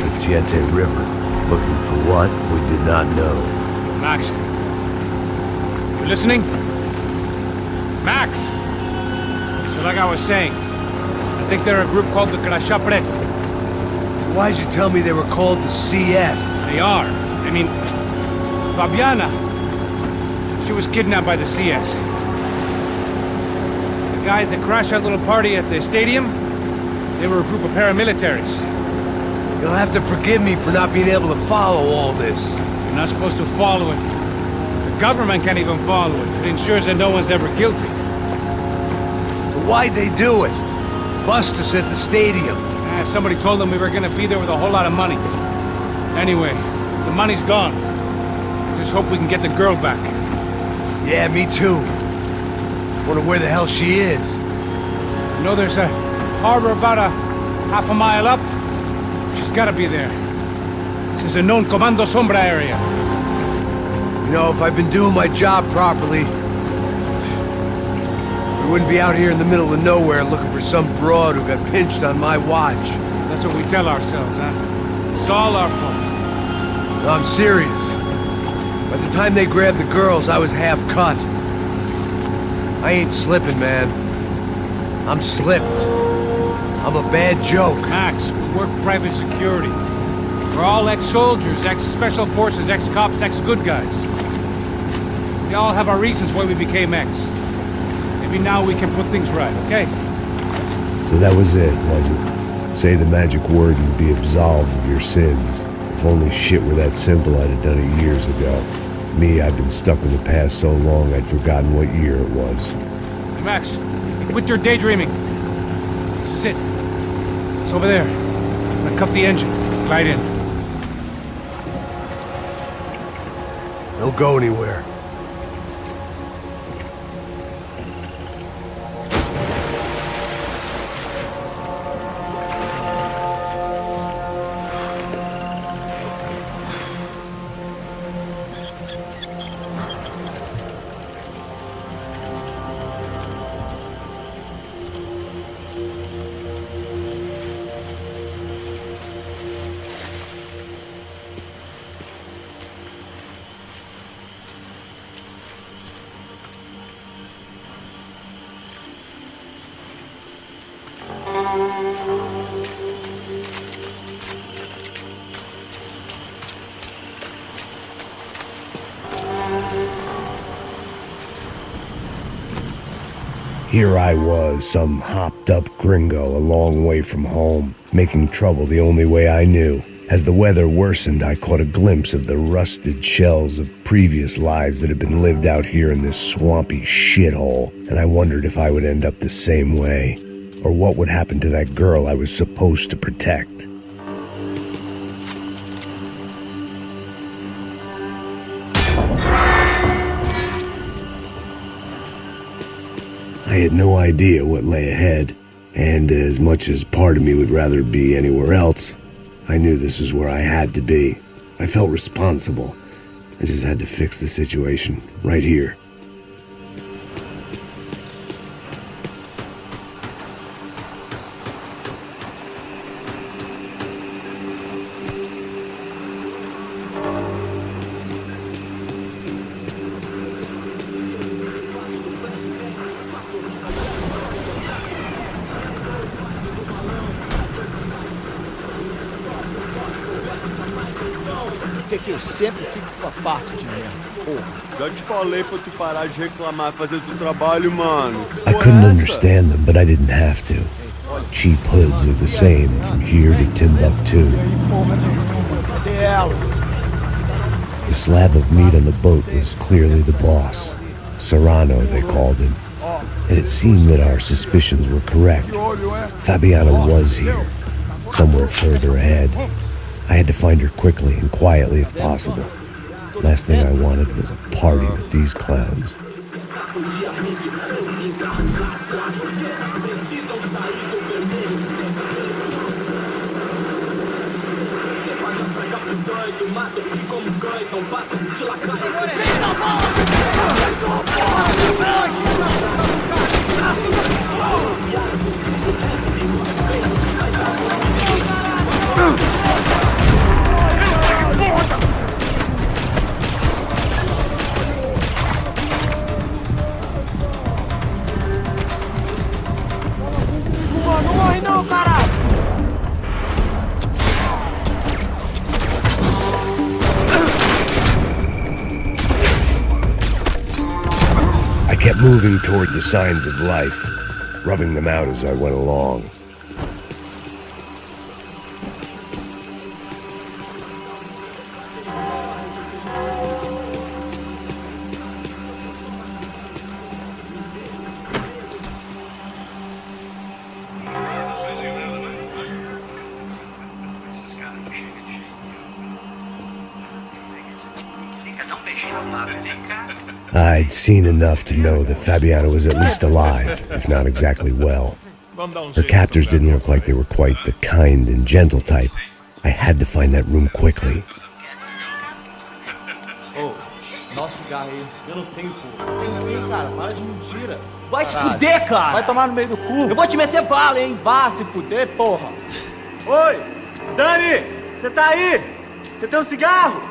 the Tietê River, looking for what we did not know. Max, you listening? Max! So like I was saying, I think they're a group called the chapitre. Why'd you tell me they were called the CS? They are. I mean, Fabiana, she was kidnapped by the CS. The guys that crashed that little party at the stadium, they were a group of paramilitaries. You'll have to forgive me for not being able to follow all this. You're not supposed to follow it. The government can't even follow it. It ensures that no one's ever guilty. So why'd they do it? Bust us at the stadium. Somebody told them we were gonna be there with a whole lot of money. Anyway, the money's gone. Just hope we can get the girl back. Yeah, me too. Wonder where the hell she is. You know, there's a harbor about a half a mile up. She's gotta be there. This is a known Comando Sombra area. You know, if I'd been doing my job properly, we wouldn't be out here in the middle of nowhere looking for some broad who got pinched on my watch. That's what we tell ourselves, huh? It's all our fault. No, I'm serious. By the time they grabbed the girls, I was half cut. I ain't slipping, man. I'm slipped. I'm a bad joke. Max, we work private security. We're all ex-soldiers, ex-special forces, ex-cops, ex-good guys. We all have our reasons why we became ex. Maybe now we can put things right, okay? So that was it, was it? Say the magic word and be absolved of your sins. If only shit were that simple, I'd have done it years ago. Me, I've been stuck in the past so long I'd forgotten what year it was. Hey Max, quit your daydreaming. This is it. It's over there. I'm gonna cut the engine. Glide in. Don't go anywhere. Here I was, some hopped-up gringo a long way from home, making trouble the only way I knew. As the weather worsened, I caught a glimpse of the rusted shells of previous lives that had been lived out here in this swampy shithole, and I wondered if I would end up the same way, or what would happen to that girl I was supposed to protect. I had no idea what lay ahead, and as much as part of me would rather be anywhere else, I knew this was where I had to be. I felt responsible. I just had to fix the situation, right here. Que eu sempre fico com a parte de merda, porra. Já te falei pra tu parar de reclamar e fazer teu trabalho, mano. I couldn't understand them, but I didn't have to. Cheap hoods are the same from here to Timbuktu. Cadê ela? The slab of meat on the boat was clearly the boss. Serrano, they called him. And it seemed that our suspicions were correct. Fabiana was here, somewhere further ahead. I had to find her quickly and quietly if possible. Last thing I wanted was a party with these clowns. kept moving toward the signs of life, rubbing them out as I went along. I'd seen enough to know that Fabiana was at least alive, if not exactly well. Her captors didn't look like they were quite the kind and gentle type. I had to find that room quickly. Ô, nosso cigarro aí, eu não tenho, pô. Tem sim, cara, para de mentira. Vai se fuder, cara! Vai tomar no meio do cu. Eu vou te meter bala, hein? Vá se fuder, porra. Oi! Dani! Você tá aí? Você tem um cigarro?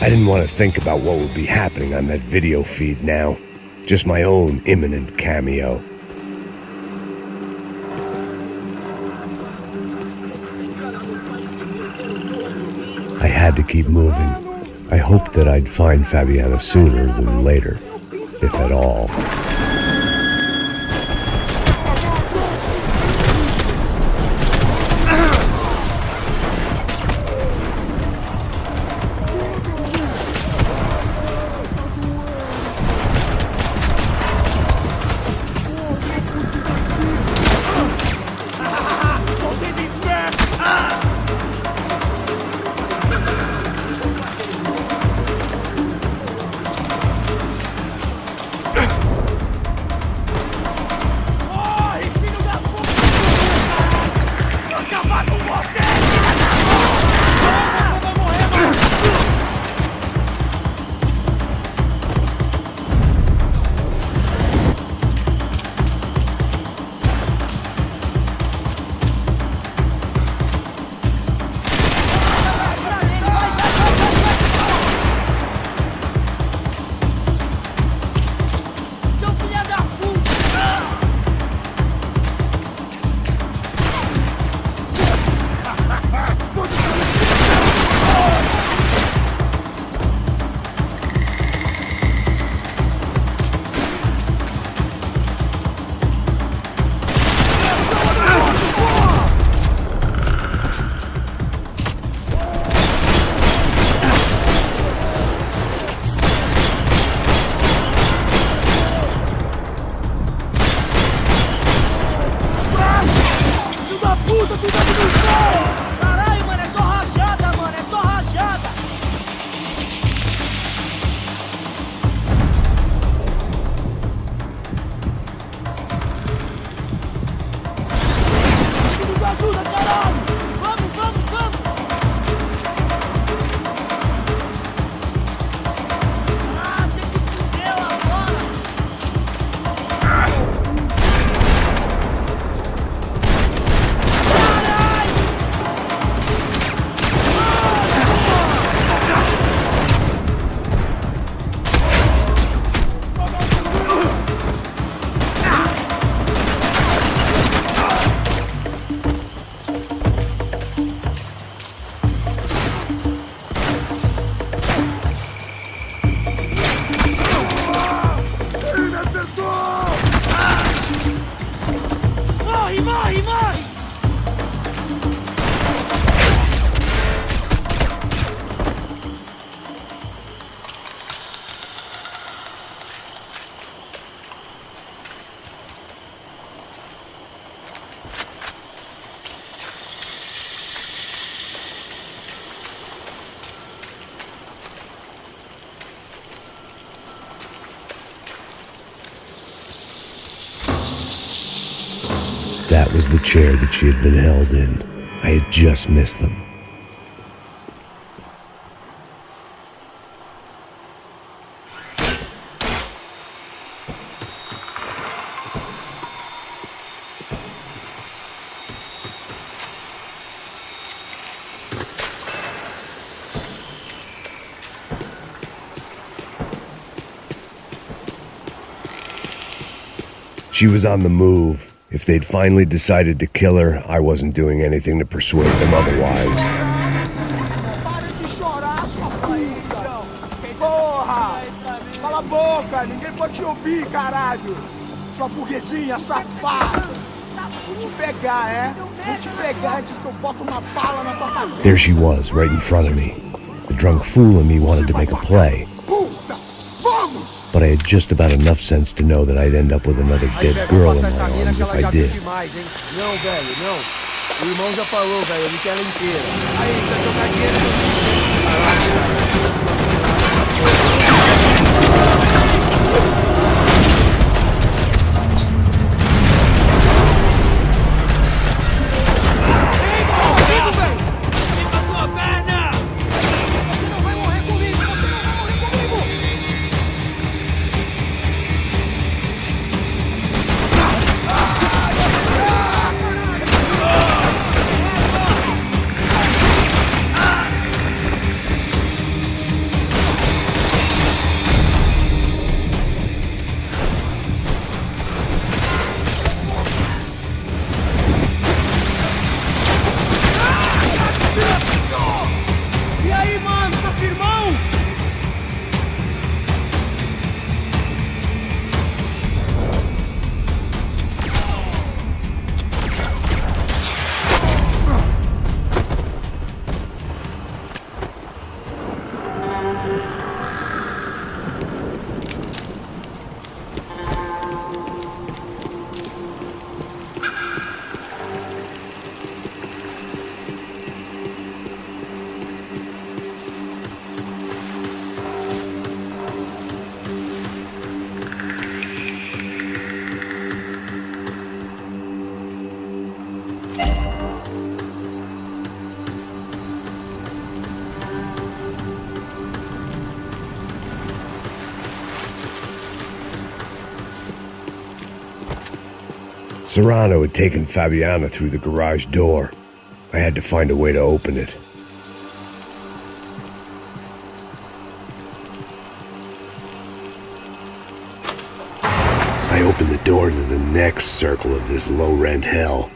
I didn't want to think about what would be happening on that video feed now. Just my own imminent cameo. I had to keep moving. I hoped that I'd find Fabiana sooner than later, if at all. That was the chair that she had been held in. I had just missed them. She was on the move. If they'd finally decided to kill her, I wasn't doing anything to persuade them otherwise. Para de chorar, sua filha! Porra! Cala a boca! Ninguém pode te ouvir, caralho! Sua burguesinha safada! Vou te pegar, é? Vou te pegar antes que eu boto uma bala na tua cabeça! There she was, right in front of me. The drunk fool in me wanted to make a play. Puta! Vamos! But I had just about enough sense to know that I'd end up with another dead girl in my arms if I did. Não, velho, não. O irmão já falou, velho, eu não quero ela inteira. Aí, precisa jogar dinheiro. Serrano had taken Fabiana through the garage door. I had to find a way to open it. I opened the door to the next circle of this low-rent hell.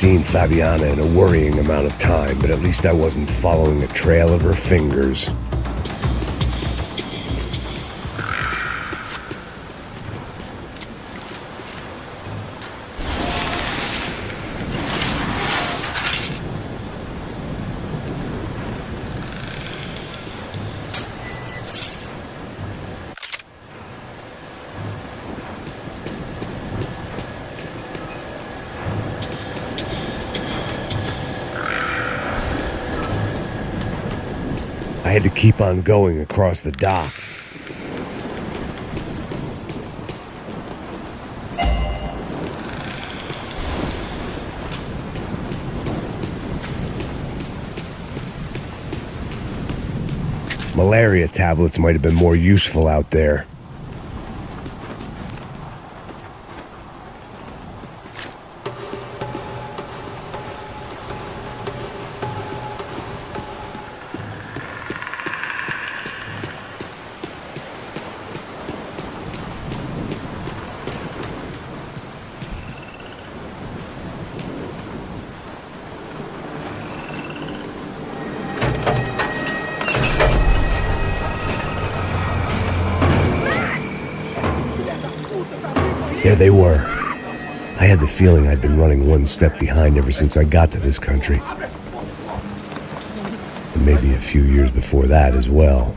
seen Fabiana in a worrying amount of time, but at least I wasn't following a trail of her fingers. I had to keep on going across the docks. Malaria tablets might have been more useful out there. There they were. I had the feeling I'd been running one step behind ever since I got to this country. And maybe a few years before that as well.